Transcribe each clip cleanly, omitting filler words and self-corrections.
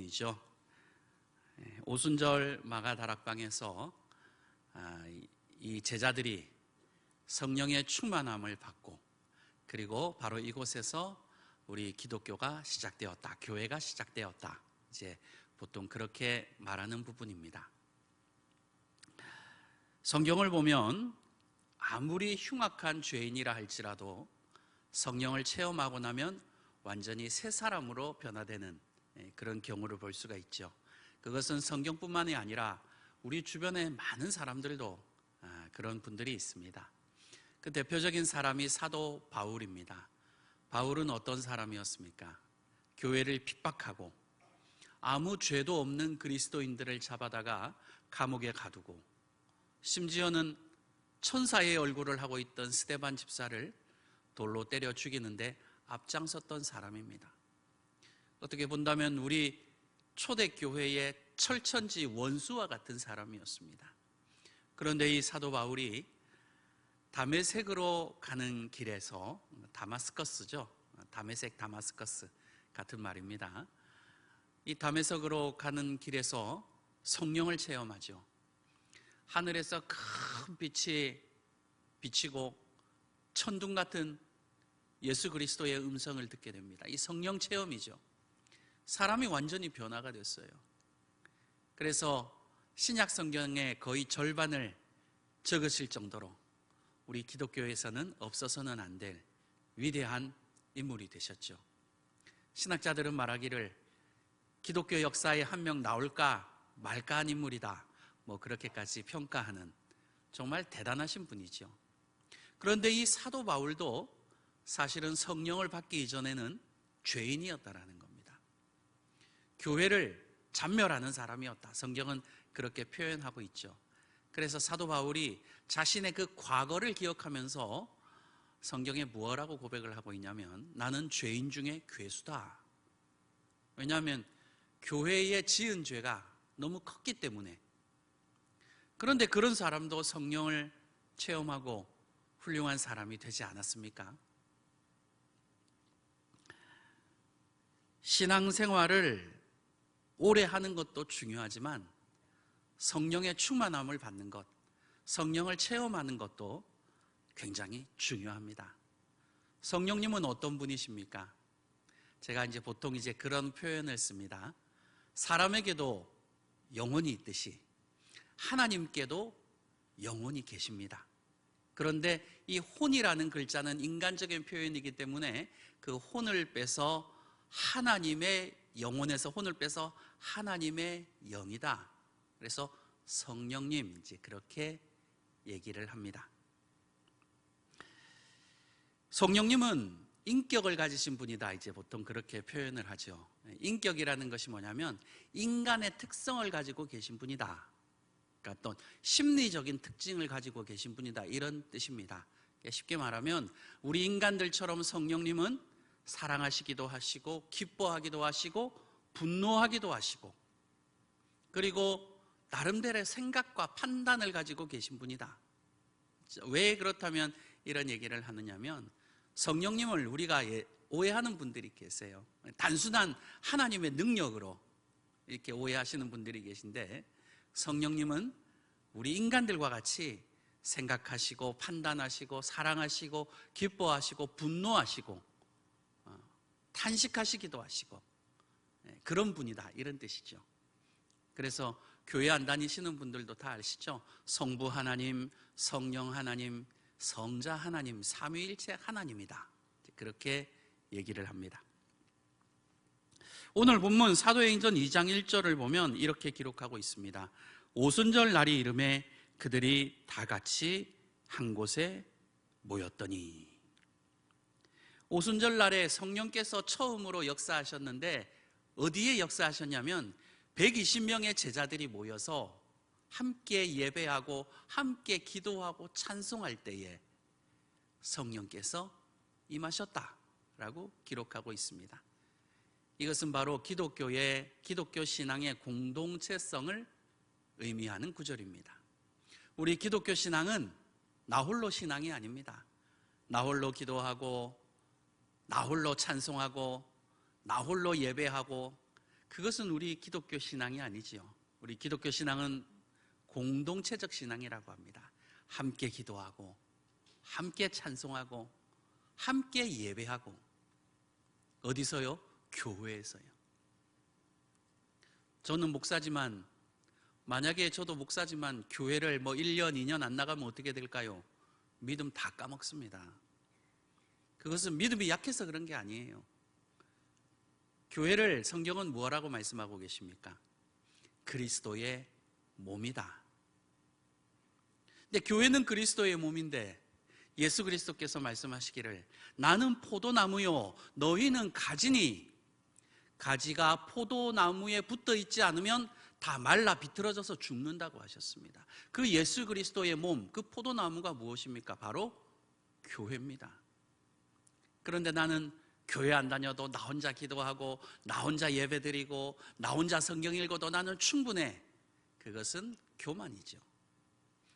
부분이죠. 오순절 마가다락방에서 이 제자들이 성령의 충만함을 받고, 그리고 바로 이곳에서 우리 기독교가 시작되었다, 교회가 시작되었다, 이제 보통 그렇게 말하는 부분입니다. 성경을 보면 아무리 흉악한 죄인이라 할지라도 성령을 체험하고 나면 완전히 새 사람으로 변화되는 그런 경우를 볼 수가 있죠. 그것은 성경뿐만이 아니라 우리 주변에 많은 사람들도 그런 분들이 있습니다. 그 대표적인 사람이 사도 바울입니다. 바울은 어떤 사람이었습니까? 교회를 핍박하고 아무 죄도 없는 그리스도인들을 잡아다가 감옥에 가두고, 심지어는 천사의 얼굴을 하고 있던 스데반 집사를 돌로 때려 죽이는데 앞장섰던 사람입니다. 어떻게 본다면 우리 초대교회의 철천지 원수와 같은 사람이었습니다. 그런데 이 사도 바울이 다메섹으로 가는 길에서, 다마스커스죠, 다메섹, 다마스커스 같은 말입니다. 이 다메섹으로 가는 길에서 성령을 체험하죠. 하늘에서 큰 빛이 비치고 천둥 같은 예수 그리스도의 음성을 듣게 됩니다. 이 성령 체험이죠. 사람이 완전히 변화가 됐어요. 그래서 신약 성경의 거의 절반을 적으실 정도로 우리 기독교에서는 없어서는 안 될 위대한 인물이 되셨죠. 신학자들은 말하기를 기독교 역사에 한 명 나올까 말까한 인물이다, 뭐 그렇게까지 평가하는 정말 대단하신 분이죠. 그런데 이 사도 바울도 사실은 성령을 받기 이전에는 죄인이었다라는 겁니다. 교회를 잔멸하는 사람이었다, 성경은 그렇게 표현하고 있죠. 그래서 사도 바울이 자신의 그 과거를 기억하면서 성경에 무엇라고 고백을 하고 있냐면, 나는 죄인 중에 괴수다. 왜냐하면 교회에 지은 죄가 너무 컸기 때문에. 그런데 그런 사람도 성령을 체험하고 훌륭한 사람이 되지 않았습니까? 신앙생활을 오래 하는 것도 중요하지만 성령의 충만함을 받는 것, 성령을 체험하는 것도 굉장히 중요합니다. 성령님은 어떤 분이십니까? 제가 이제 보통 그런 표현을 씁니다. 사람에게도 영혼이 있듯이 하나님께도 영혼이 계십니다. 그런데 이 혼이라는 글자는 인간적인 표현이기 때문에 그 혼을 빼서 하나님의 영혼에서 혼을 빼서 하나님의 영이다. 그래서 성령님, 이제 그렇게 얘기를 합니다. 성령님은 인격을 가지신 분이다, 이제 보통 그렇게 표현을 하죠. 인격이라는 것이 뭐냐면 인간의 특성을 가지고 계신 분이다, 그러니까 어떤 심리적인 특징을 가지고 계신 분이다, 이런 뜻입니다. 쉽게 말하면 우리 인간들처럼 성령님은 사랑하시기도 하시고 기뻐하기도 하시고 분노하기도 하시고, 그리고 나름대로의 생각과 판단을 가지고 계신 분이다. 왜 그렇다면 이런 얘기를 하느냐면, 성령님을 우리가 오해하는 분들이 계세요. 단순한 하나님의 능력으로 이렇게 오해하시는 분들이 계신데, 성령님은 우리 인간들과 같이 생각하시고 판단하시고 사랑하시고 기뻐하시고 분노하시고 탄식하시기도 하시고 그런 분이다, 이런 뜻이죠. 그래서 교회 안 다니시는 분들도 다 아시죠? 성부 하나님, 성령 하나님, 성자 하나님, 삼위일체 하나님이다, 그렇게 얘기를 합니다. 오늘 본문 사도행전 2장 1절을 보면 이렇게 기록하고 있습니다. 오순절 날이 이르매 그들이 다 같이 한 곳에 모였더니. 오순절 날에 성령께서 처음으로 역사하셨는데 어디에 역사하셨냐면 120명의 제자들이 모여서 함께 예배하고 함께 기도하고 찬송할 때에 성령께서 임하셨다라고 기록하고 있습니다. 이것은 바로 기독교 신앙의 공동체성을 의미하는 구절입니다. 우리 기독교 신앙은 나홀로 신앙이 아닙니다. 나홀로 기도하고 나홀로 찬송하고 나홀로 예배하고 그것은 우리 기독교 신앙이 아니지요. 우리 기독교 신앙은 공동체적 신앙이라고 합니다. 함께 기도하고, 함께 찬송하고, 함께 예배하고. 어디서요? 교회에서요. 저는 목사지만, 만약에 저도 목사지만 교회를 1년, 2년 안 나가면 어떻게 될까요? 믿음 다 까먹습니다. 그것은 믿음이 약해서 그런 게 아니에요. 교회를 성경은 뭐라고 말씀하고 계십니까? 그리스도의 몸이다. 근데 교회는 그리스도의 몸인데 예수 그리스도께서 말씀하시기를 나는 포도나무요 너희는 가지니 가지가 포도나무에 붙어 있지 않으면 다 말라 비틀어져서 죽는다고 하셨습니다. 그 예수 그리스도의 몸, 그 포도나무가 무엇입니까? 바로 교회입니다. 그런데 나는 교회 안 다녀도 나 혼자 기도하고 나 혼자 예배드리고 나 혼자 성경 읽어도 나는 충분해. 그것은 교만이죠.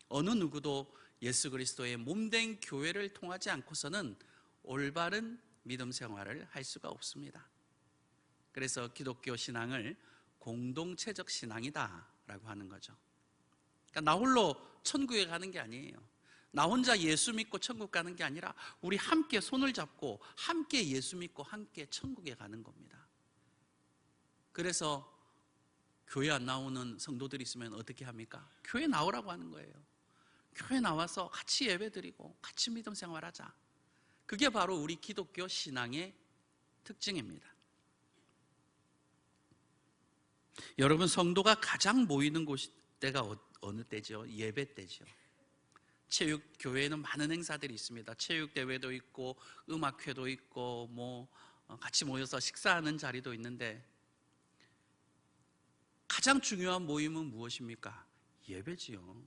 어느 누구도 예수 그리스도의 몸된 교회를 통하지 않고서는 올바른 믿음 생활을 할 수가 없습니다. 그래서 기독교 신앙을 공동체적 신앙이다 라고 하는 거죠. 그러니까 나 홀로 천국에 가는 게 아니에요. 나 혼자 예수 믿고 천국 가는 게 아니라 우리 함께 손을 잡고 함께 예수 믿고 함께 천국에 가는 겁니다. 그래서 교회 안 나오는 성도들이 있으면 어떻게 합니까? 교회 나오라고 하는 거예요. 교회 나와서 같이 예배드리고 같이 믿음 생활하자. 그게 바로 우리 기독교 신앙의 특징입니다. 여러분, 성도가 가장 모이는 때가 어느 때죠? 예배 때죠. 체육교회에는 많은 행사들이 있습니다. 체육대회도 있고 음악회도 있고 같이 모여서 식사하는 자리도 있는데 가장 중요한 모임은 무엇입니까? 예배지요.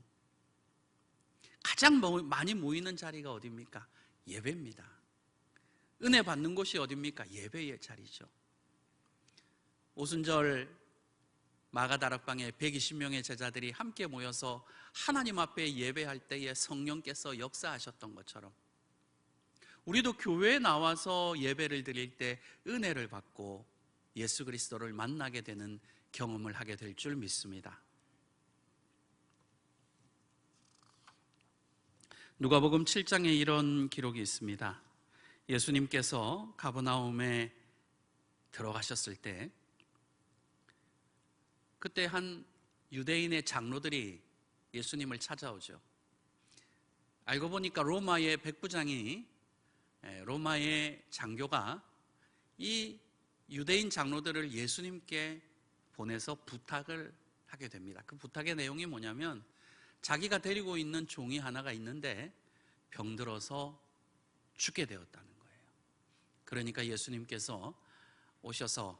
가장 많이 모이는 자리가 어디입니까? 예배입니다. 은혜 받는 곳이 어디입니까? 예배의 자리죠. 오순절 마가다락방에 120명의 제자들이 함께 모여서 하나님 앞에 예배할 때에 성령께서 역사하셨던 것처럼 우리도 교회에 나와서 예배를 드릴 때 은혜를 받고 예수 그리스도를 만나게 되는 경험을 하게 될 줄 믿습니다. 누가복음 7장에 이런 기록이 있습니다. 예수님께서 가버나움에 들어가셨을 때 그때 한 유대인의 장로들이 예수님을 찾아오죠. 알고 보니까 로마의 백부장이 로마의 장교가 이 유대인 장로들을 예수님께 보내서 부탁을 하게 됩니다. 그 부탁의 내용이 뭐냐면 자기가 데리고 있는 종이 하나가 있는데 병들어서 죽게 되었다는 거예요. 그러니까 예수님께서 오셔서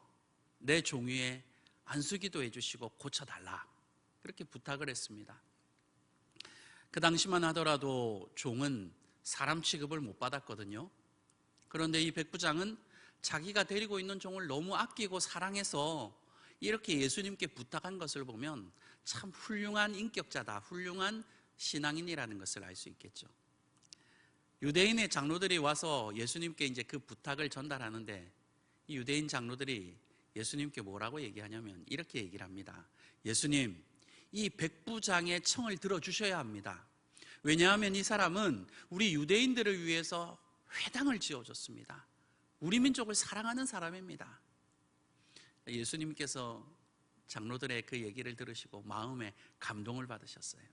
내 종 위에 안수기도 해주시고 고쳐달라 그렇게 부탁을 했습니다. 그 당시만 하더라도 종은 사람 취급을 못 받았거든요. 그런데 이 백부장은 자기가 데리고 있는 종을 너무 아끼고 사랑해서 이렇게 예수님께 부탁한 것을 보면 참 훌륭한 인격자다, 훌륭한 신앙인이라는 것을 알 수 있겠죠. 유대인의 장로들이 와서 예수님께 이제 그 부탁을 전달하는데 이 유대인 장로들이 예수님께 뭐라고 얘기하냐면 이렇게 얘기를 합니다. 예수님, 이 백부장의 청을 들어주셔야 합니다. 왜냐하면 이 사람은 우리 유대인들을 위해서 회당을 지어줬습니다. 우리 민족을 사랑하는 사람입니다. 예수님께서 장로들의 그 얘기를 들으시고 마음에 감동을 받으셨어요.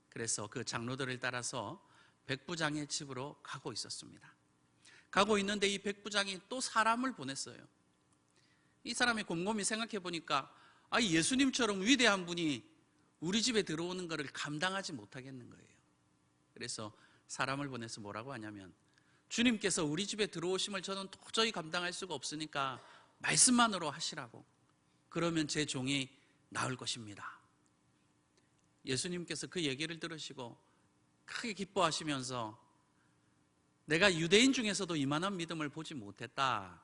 그래서 그 장로들을 따라서 백부장의 집으로 가고 있었습니다. 가고 있는데 이 백부장이 또 사람을 보냈어요. 이 사람이 곰곰이 생각해 보니까 예수님처럼 위대한 분이 우리 집에 들어오는 것을 감당하지 못하겠는 거예요. 그래서 사람을 보내서 뭐라고 하냐면 주님께서 우리 집에 들어오심을 저는 도저히 감당할 수가 없으니까 말씀만으로 하시라고. 그러면 제 종이 나을 것입니다. 예수님께서 그 얘기를 들으시고 크게 기뻐하시면서 내가 유대인 중에서도 이만한 믿음을 보지 못했다.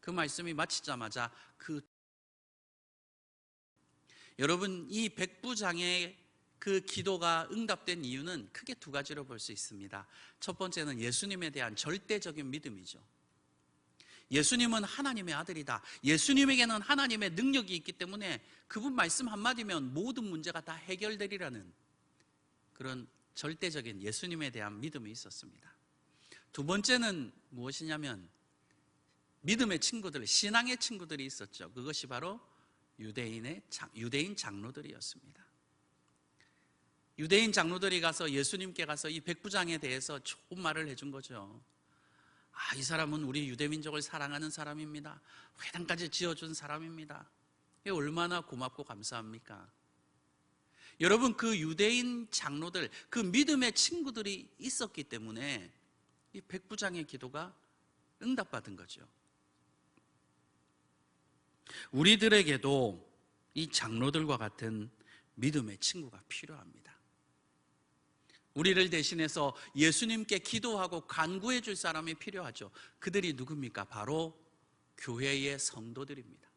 그 말씀이 마치자마자 여러분, 이 백부장의 그 기도가 응답된 이유는 크게 두 가지로 볼 수 있습니다. 첫 번째는 예수님에 대한 절대적인 믿음이죠. 예수님은 하나님의 아들이다. 예수님에게는 하나님의 능력이 있기 때문에 그분 말씀 한마디면 모든 문제가 다 해결되리라는 그런 절대적인 예수님에 대한 믿음이 있었습니다. 두 번째는 무엇이냐면 믿음의 친구들, 신앙의 친구들이 있었죠. 그것이 바로 유대인 장로들이었습니다. 유대인 장로들이 가서 예수님께 가서 이 백부장에 대해서 좋은 말을 해준 거죠. 이 사람은 우리 유대민족을 사랑하는 사람입니다. 회당까지 지어준 사람입니다. 이게 얼마나 고맙고 감사합니까? 여러분, 그 유대인 장로들, 그 믿음의 친구들이 있었기 때문에 이 백부장의 기도가 응답받은 거죠. 우리들에게도 이 장로들과 같은 믿음의 친구가 필요합니다. 우리를 대신해서 예수님께 기도하고 간구해 줄 사람이 필요하죠. 그들이 누굽니까? 바로 교회의 성도들입니다.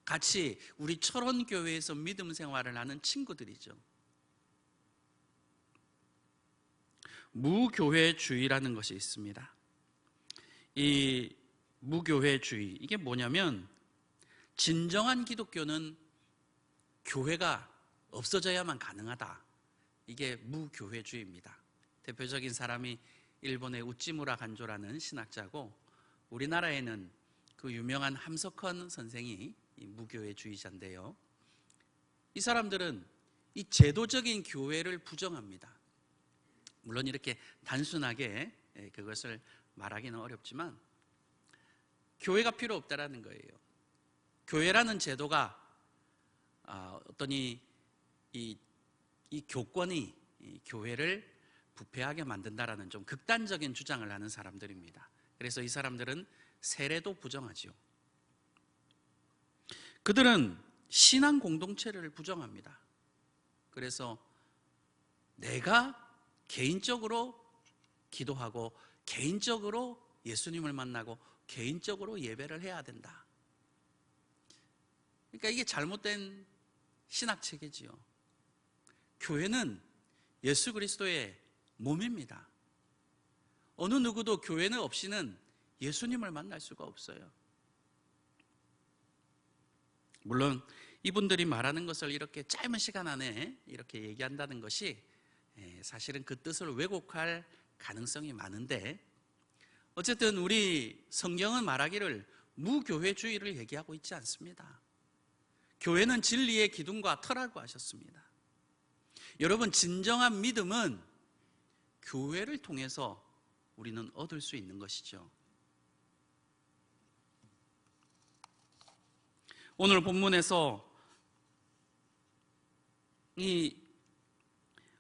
같이 우리 철원교회에서 믿음 생활을 하는 친구들이죠. 무교회주의라는 것이 있습니다. 이 무교회주의, 이게 뭐냐면 진정한 기독교는 교회가 없어져야만 가능하다. 이게 무교회주의입니다. 대표적인 사람이 일본의 우찌무라 간조라는 신학자고, 우리나라에는 그 유명한 함석헌 선생이 무교회주의자인데요. 이 사람들은 이 제도적인 교회를 부정합니다. 물론 이렇게 단순하게 그것을 말하기는 어렵지만 교회가 필요 없다라는 거예요. 교회라는 제도가 어떤 이 교권이 교회를 부패하게 만든다라는 좀 극단적인 주장을 하는 사람들입니다. 그래서 이 사람들은 세례도 부정하지요. 그들은 신앙 공동체를 부정합니다. 그래서 내가 개인적으로 기도하고 개인적으로 예수님을 만나고 개인적으로 예배를 해야 된다. 그러니까 이게 잘못된 신학체계지요. 교회는 예수 그리스도의 몸입니다. 어느 누구도 교회는 없이는 예수님을 만날 수가 없어요. 물론 이분들이 말하는 것을 이렇게 짧은 시간 안에 이렇게 얘기한다는 것이 사실은 그 뜻을 왜곡할 가능성이 많은데, 어쨌든 우리 성경은 말하기를 무교회주의를 얘기하고 있지 않습니다. 교회는 진리의 기둥과 터라고 하셨습니다. 여러분, 진정한 믿음은 교회를 통해서 우리는 얻을 수 있는 것이죠. 오늘 본문에서 이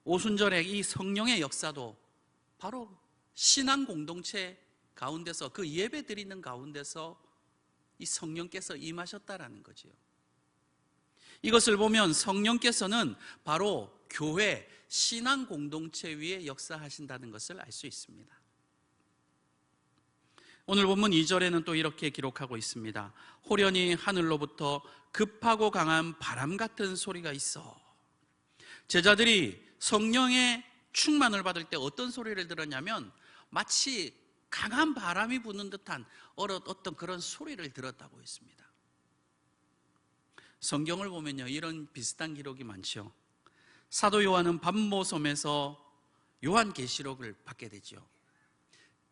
오순절의 이 성령의 역사도 바로 신앙 공동체 가운데서, 그 예배 드리는 가운데서 이 성령께서 임하셨다라는 거지요. 이것을 보면 성령께서는 바로 교회, 신앙 공동체 위에 역사하신다는 것을 알 수 있습니다. 오늘 본문 2절에는 또 이렇게 기록하고 있습니다. 호련히 하늘로부터 급하고 강한 바람 같은 소리가 있어. 제자들이 성령의 충만을 받을 때 어떤 소리를 들었냐면 마치 강한 바람이 부는 듯한 어떤 그런 소리를 들었다고 했습니다. 성경을 보면요, 이런 비슷한 기록이 많죠. 사도 요한은 밤모섬에서 요한계시록을 받게 되죠.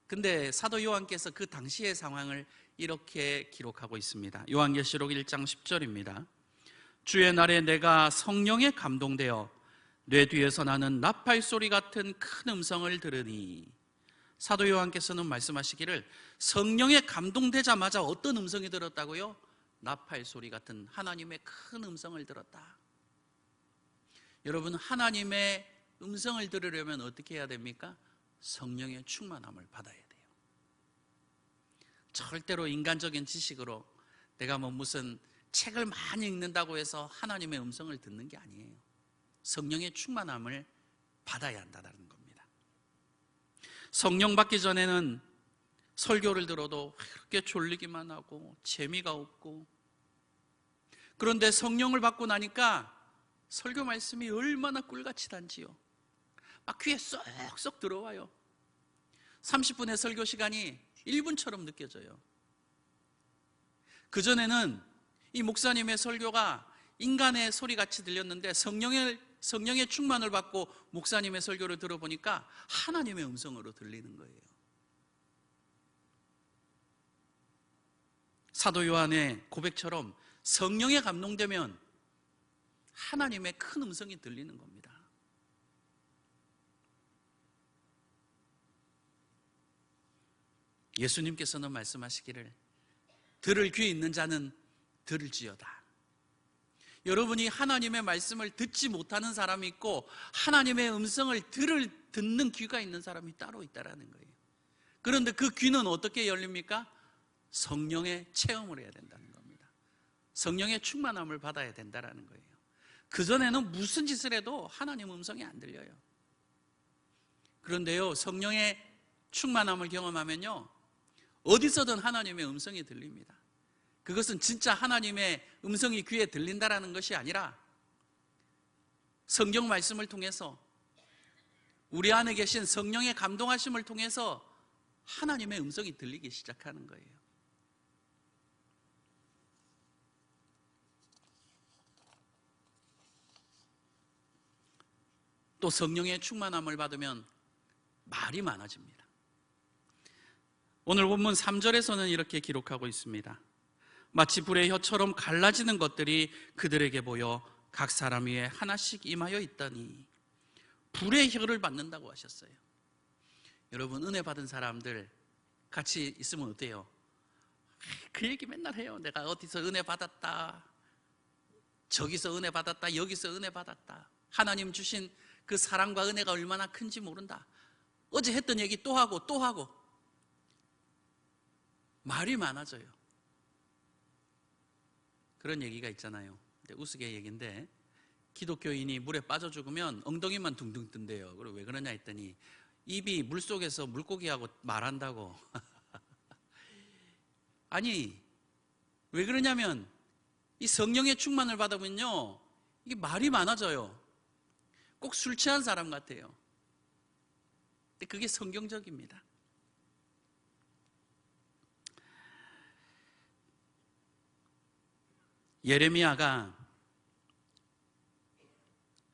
근데 사도 요한께서 그 당시의 상황을 이렇게 기록하고 있습니다. 요한계시록 1장 10절입니다. 주의 날에 내가 성령에 감동되어 뇌 뒤에서 나는 나팔 소리 같은 큰 음성을 들으니, 사도 요한께서는 말씀하시기를 성령에 감동되자마자 어떤 음성이 들었다고요? 나팔 소리 같은 하나님의 큰 음성을 들었다. 여러분, 하나님의 음성을 들으려면 어떻게 해야 됩니까? 성령의 충만함을 받아야 돼요. 절대로 인간적인 지식으로 내가 무슨 책을 많이 읽는다고 해서 하나님의 음성을 듣는 게 아니에요. 성령의 충만함을 받아야 한다는 겁니다. 성령 받기 전에는 설교를 들어도 그렇게 졸리기만 하고 재미가 없고, 그런데 성령을 받고 나니까 설교 말씀이 얼마나 꿀같이 단지요. 막 귀에 쏙쏙 들어와요. 30분의 설교 시간이 1분처럼 느껴져요. 그전에는 이 목사님의 설교가 인간의 소리같이 들렸는데 성령의 충만을 받고 목사님의 설교를 들어보니까 하나님의 음성으로 들리는 거예요. 사도 요한의 고백처럼 성령에 감동되면 하나님의 큰 음성이 들리는 겁니다. 예수님께서는 말씀하시기를 들을 귀 있는 자는 들을지어다. 여러분이 하나님의 말씀을 듣지 못하는 사람이 있고 하나님의 음성을 듣는 귀가 있는 사람이 따로 있다는 거예요. 그런데 그 귀는 어떻게 열립니까? 성령의 체험을 해야 된다는 겁니다. 성령의 충만함을 받아야 된다는 거예요. 그전에는 무슨 짓을 해도 하나님 음성이 안 들려요. 그런데요, 성령의 충만함을 경험하면요, 어디서든 하나님의 음성이 들립니다. 그것은 진짜 하나님의 음성이 귀에 들린다라는 것이 아니라 성경 말씀을 통해서 우리 안에 계신 성령의 감동하심을 통해서 하나님의 음성이 들리기 시작하는 거예요. 또 성령의 충만함을 받으면 말이 많아집니다. 오늘 본문 3절에서는 이렇게 기록하고 있습니다. 마치 불의 혀처럼 갈라지는 것들이 그들에게 보여 각 사람 위에 하나씩 임하여 있더니 불의 혀를 받는다고 하셨어요. 여러분, 은혜 받은 사람들 같이 있으면 어때요? 그 얘기 맨날 해요. 내가 어디서 은혜 받았다, 저기서 은혜 받았다, 여기서 은혜 받았다. 하나님 주신 그 사랑과 은혜가 얼마나 큰지 모른다. 어제 했던 얘기 또 하고 또 하고 말이 많아져요. 그런 얘기가 있잖아요. 우스개 얘기인데 기독교인이 물에 빠져 죽으면 엉덩이만 둥둥 뜬대요. 그리고 왜 그러냐 했더니 입이 물속에서 물고기하고 말한다고. 아니, 왜 그러냐면 이 성령의 충만을 받으면요, 이게 말이 많아져요. 꼭 술 취한 사람 같아요. 근데 그게 성경적입니다. 예레미야가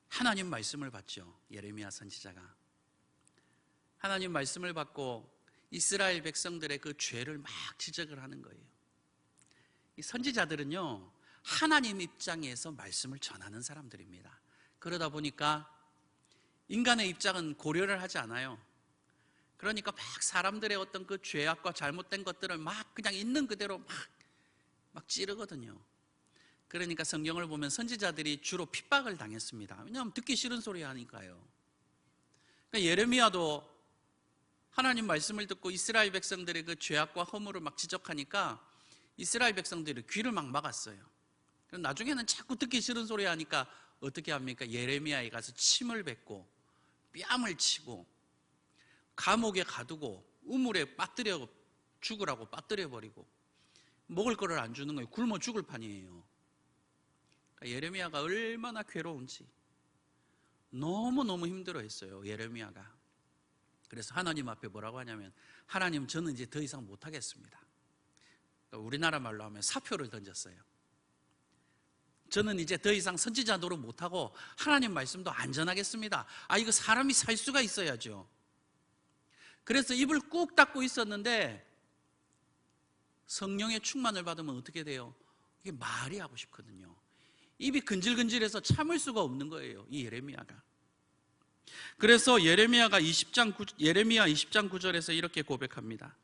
하나님 말씀을 받죠. 예레미야 선지자가 하나님 말씀을 받고 이스라엘 백성들의 그 죄를 막 지적을 하는 거예요. 이 선지자들은요, 하나님 입장에서 말씀을 전하는 사람들입니다. 그러다 보니까 인간의 입장은 고려를 하지 않아요. 그러니까 막 사람들의 어떤 그 죄악과 잘못된 것들을 막 그냥 있는 그대로 막 찌르거든요. 그러니까 성경을 보면 선지자들이 주로 핍박을 당했습니다. 왜냐하면 듣기 싫은 소리 하니까요. 그러니까 예레미야도 하나님 말씀을 듣고 이스라엘 백성들의 그 죄악과 허물을 막 지적하니까 이스라엘 백성들이 귀를 막 막았어요. 나중에는 자꾸 듣기 싫은 소리 하니까 어떻게 합니까? 예레미야에 가서 침을 뱉고 뺨을 치고 감옥에 가두고 우물에 빠뜨려 죽으라고 빠뜨려버리고 먹을 거를 안 주는 거예요. 굶어 죽을 판이에요. 그러니까 예레미야가 얼마나 괴로운지 너무너무 힘들어했어요, 예레미야가. 그래서 하나님 앞에 뭐라고 하냐면, 하나님, 저는 이제 더 이상 못하겠습니다. 그러니까 우리나라 말로 하면 사표를 던졌어요. 저는 이제 더 이상 선지자 노릇 못하고 하나님 말씀도 안 전하겠습니다. 이거 사람이 살 수가 있어야죠. 그래서 입을 꾹 닫고 있었는데 성령의 충만을 받으면 어떻게 돼요? 이게 말이 하고 싶거든요. 입이 근질근질해서 참을 수가 없는 거예요, 이 예레미야가. 그래서 예레미야 20장 9절에서 이렇게 고백합니다.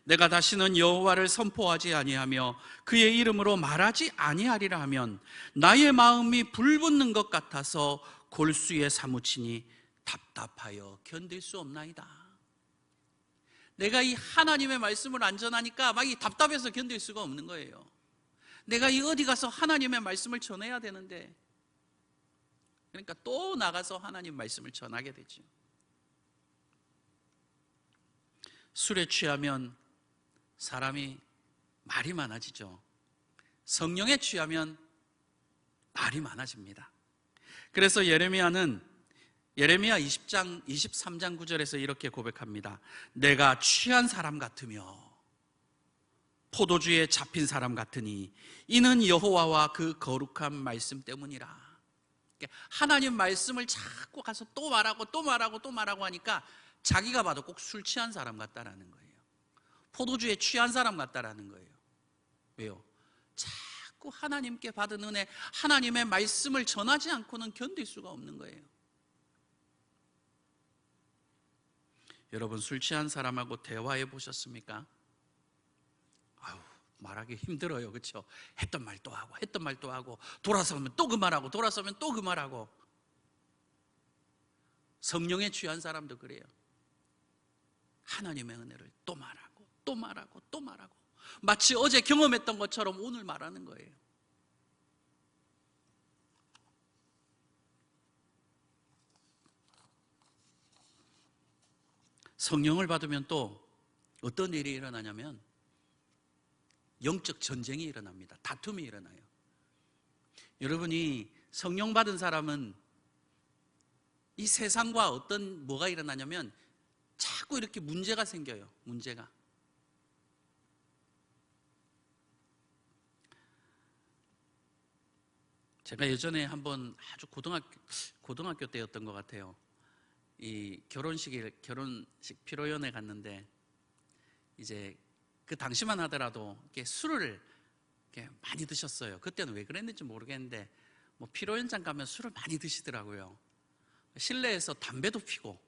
내가 다시는 여호와를 선포하지 아니하며 그의 이름으로 말하지 아니하리라 하면 나의 마음이 불붙는 것 같아서 골수에 사무치니 답답하여 견딜 수 없나이다. 내가 이 하나님의 말씀을 안 전하니까 막 이 답답해서 견딜 수가 없는 거예요. 내가 이 어디 가서 하나님의 말씀을 전해야 되는데, 그러니까 또 나가서 하나님 말씀을 전하게 되죠. 술에 취하면 사람이 말이 많아지죠. 성령에 취하면 말이 많아집니다. 그래서 예레미야는 예레미야 20장 23장 9절에서 이렇게 고백합니다. 내가 취한 사람 같으며 포도주에 잡힌 사람 같으니 이는 여호와와 그 거룩한 말씀 때문이라. 하나님 말씀을 자꾸 가서 또 말하고 또 말하고 또 말하고 하니까 자기가 봐도 꼭 술 취한 사람 같다라는 거예요. 포도주에 취한 사람 같다라는 거예요. 왜요? 자꾸 하나님께 받은 은혜, 하나님의 말씀을 전하지 않고는 견딜 수가 없는 거예요. 여러분, 술 취한 사람하고 대화해 보셨습니까? 말하기 힘들어요. 그렇죠? 했던 말 또 하고 했던 말 또 하고 돌아서면 또 그 말하고 돌아서면 또 그 말하고. 성령에 취한 사람도 그래요. 하나님의 은혜를 또 말하고 또 말하고 또 말하고 마치 어제 경험했던 것처럼 오늘 말하는 거예요. 성령을 받으면 또 어떤 일이 일어나냐면 영적 전쟁이 일어납니다. 다툼이 일어나요. 여러분이 성령 받은 사람은 이 세상과 어떤 뭐가 일어나냐면 자꾸 이렇게 문제가 생겨요. 문제가. 제가 예전에 한번 아주 고등학교 때였던 것 같아요. 이 결혼식 피로연에 갔는데 이제 그 당시만 하더라도 이렇게 술을 이렇게 많이 드셨어요. 그때는 왜 그랬는지 모르겠는데 뭐 피로연장 가면 술을 많이 드시더라고요. 실내에서 담배도 피고,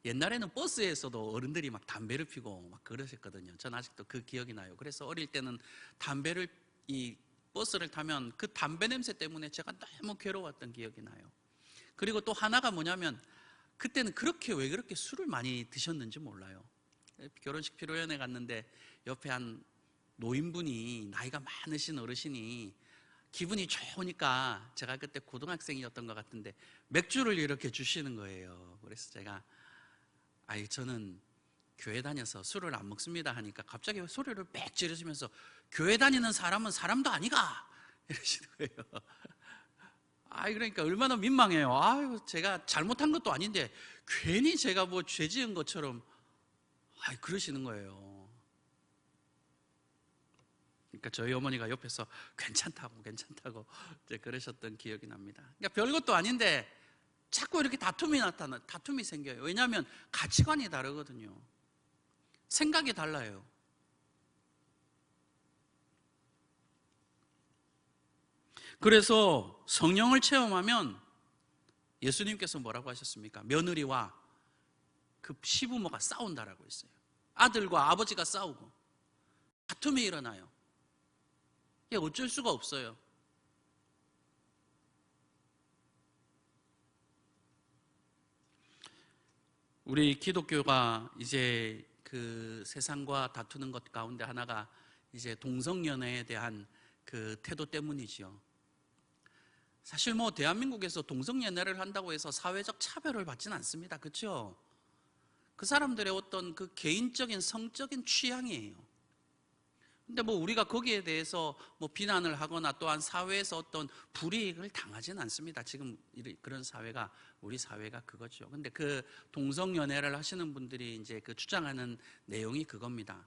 옛날에는 버스에서도 어른들이 막 담배를 피고 막 그러셨거든요. 전 아직도 그 기억이 나요. 그래서 어릴 때는 담배를 이 버스를 타면 그 담배 냄새 때문에 제가 너무 괴로웠던 기억이 나요. 그리고 또 하나가 뭐냐면 그때는 왜 그렇게 술을 많이 드셨는지 몰라요. 결혼식 피로연에 갔는데 옆에 한 노인분이, 나이가 많으신 어르신이 기분이 좋으니까, 제가 그때 고등학생이었던 것 같은데 맥주를 이렇게 주시는 거예요. 그래서 제가 저는 교회 다녀서 술을 안 먹습니다 하니까 갑자기 소리를 빽 지르시면서 교회 다니는 사람은 사람도 아니가 이러시는 거예요. 그러니까 얼마나 민망해요. 제가 잘못한 것도 아닌데 괜히 제가 뭐 죄 지은 것처럼 그러시는 거예요. 그러니까 저희 어머니가 옆에서 괜찮다고 이제 그러셨던 기억이 납니다. 그러니까 별것도 아닌데 자꾸 이렇게 다툼이 생겨요. 왜냐하면 가치관이 다르거든요. 생각이 달라요. 그래서 성령을 체험하면 예수님께서 뭐라고 하셨습니까? 며느리와 그 시부모가 싸운다라고 했어요. 아들과 아버지가 싸우고 다툼이 일어나요. 이게 어쩔 수가 없어요. 우리 기독교가 이제 그 세상과 다투는 것 가운데 하나가 이제 동성연애에 대한 그 태도 때문이죠. 사실 뭐 대한민국에서 동성연애를 한다고 해서 사회적 차별을 받지는 않습니다. 그렇죠? 그 사람들의 어떤 그 개인적인 성적인 취향이에요. 근데 뭐 우리가 거기에 대해서 뭐 비난을 하거나 또한 사회에서 어떤 불이익을 당하지는 않습니다. 지금 그런 사회가, 우리 사회가 그거죠. 근데 그 동성연애를 하시는 분들이 이제 그 주장하는 내용이 그겁니다.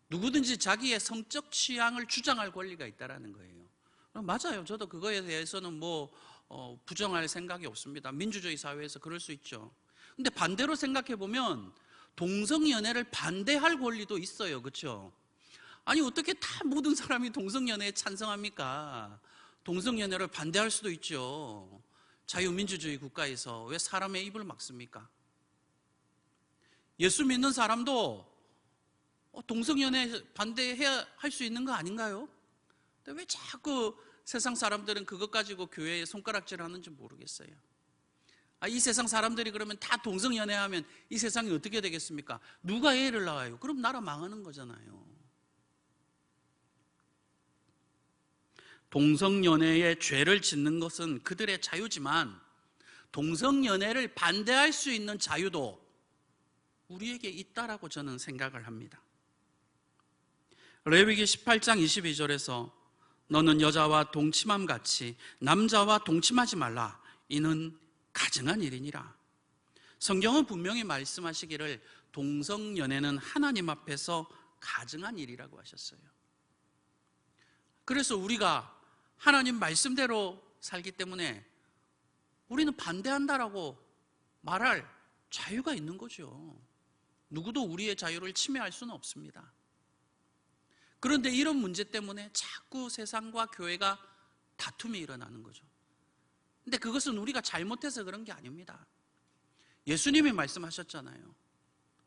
누구든지 자기의 성적 취향을 주장할 권리가 있다라는 거예요. 맞아요. 저도 그거에 대해서는 뭐 부정할 생각이 없습니다. 민주주의 사회에서 그럴 수 있죠. 근데 반대로 생각해 보면 동성연애를 반대할 권리도 있어요. 그렇죠? 어떻게 다 모든 사람이 동성연애에 찬성합니까? 동성연애를 반대할 수도 있죠. 자유민주주의 국가에서 왜 사람의 입을 막습니까? 예수 믿는 사람도 동성연애 반대해야 할 수 있는 거 아닌가요? 근데 왜 자꾸 세상 사람들은 그것 가지고 교회에 손가락질 하는지 모르겠어요. 이 세상 사람들이 그러면 다 동성연애하면 이 세상이 어떻게 되겠습니까? 누가 애를 낳아요? 그럼 나라 망하는 거잖아요. 동성연애에 죄를 짓는 것은 그들의 자유지만 동성연애를 반대할 수 있는 자유도 우리에게 있다라고 저는 생각을 합니다. 레위기 18장 22절에서 너는 여자와 동침함 같이 남자와 동침하지 말라. 이는 가증한 일이니라. 성경은 분명히 말씀하시기를 동성연애는 하나님 앞에서 가증한 일이라고 하셨어요. 그래서 우리가 하나님 말씀대로 살기 때문에 우리는 반대한다라고 말할 자유가 있는 거죠. 누구도 우리의 자유를 침해할 수는 없습니다. 그런데 이런 문제 때문에 자꾸 세상과 교회가 다툼이 일어나는 거죠. 근데 그것은 우리가 잘못해서 그런 게 아닙니다. 예수님이 말씀하셨잖아요.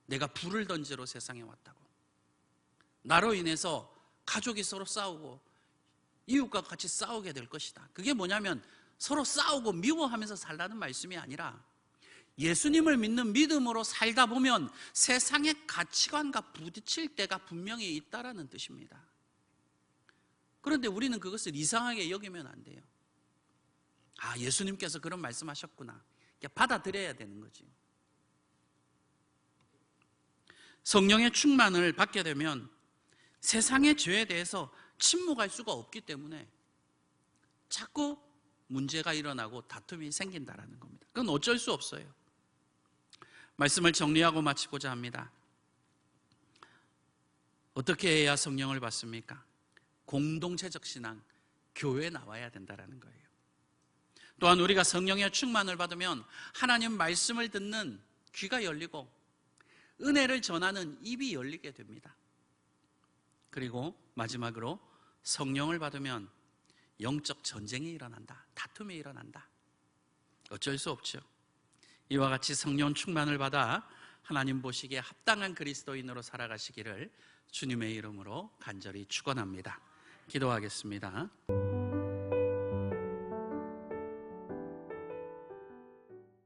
내가 불을 던지러 세상에 왔다고. 나로 인해서 가족이 서로 싸우고 이웃과 같이 싸우게 될 것이다. 그게 뭐냐면 서로 싸우고 미워하면서 살라는 말씀이 아니라 예수님을 믿는 믿음으로 살다 보면 세상의 가치관과 부딪힐 때가 분명히 있다라는 뜻입니다. 그런데 우리는 그것을 이상하게 여기면 안 돼요. 아, 예수님께서 그런 말씀하셨구나. 받아들여야 되는 거지. 성령의 충만을 받게 되면 세상의 죄에 대해서 침묵할 수가 없기 때문에 자꾸 문제가 일어나고 다툼이 생긴다라는 겁니다. 그건 어쩔 수 없어요. 말씀을 정리하고 마치고자 합니다. 어떻게 해야 성령을 받습니까? 공동체적 신앙, 교회에 나와야 된다라는 거예요. 또한 우리가 성령의 충만을 받으면 하나님 말씀을 듣는 귀가 열리고 은혜를 전하는 입이 열리게 됩니다. 그리고 마지막으로 성령을 받으면 영적 전쟁이 일어난다. 다툼이 일어난다. 어쩔 수 없죠. 이와 같이 성령 충만을 받아 하나님 보시기에 합당한 그리스도인으로 살아가시기를 주님의 이름으로 간절히 축원합니다. 기도하겠습니다.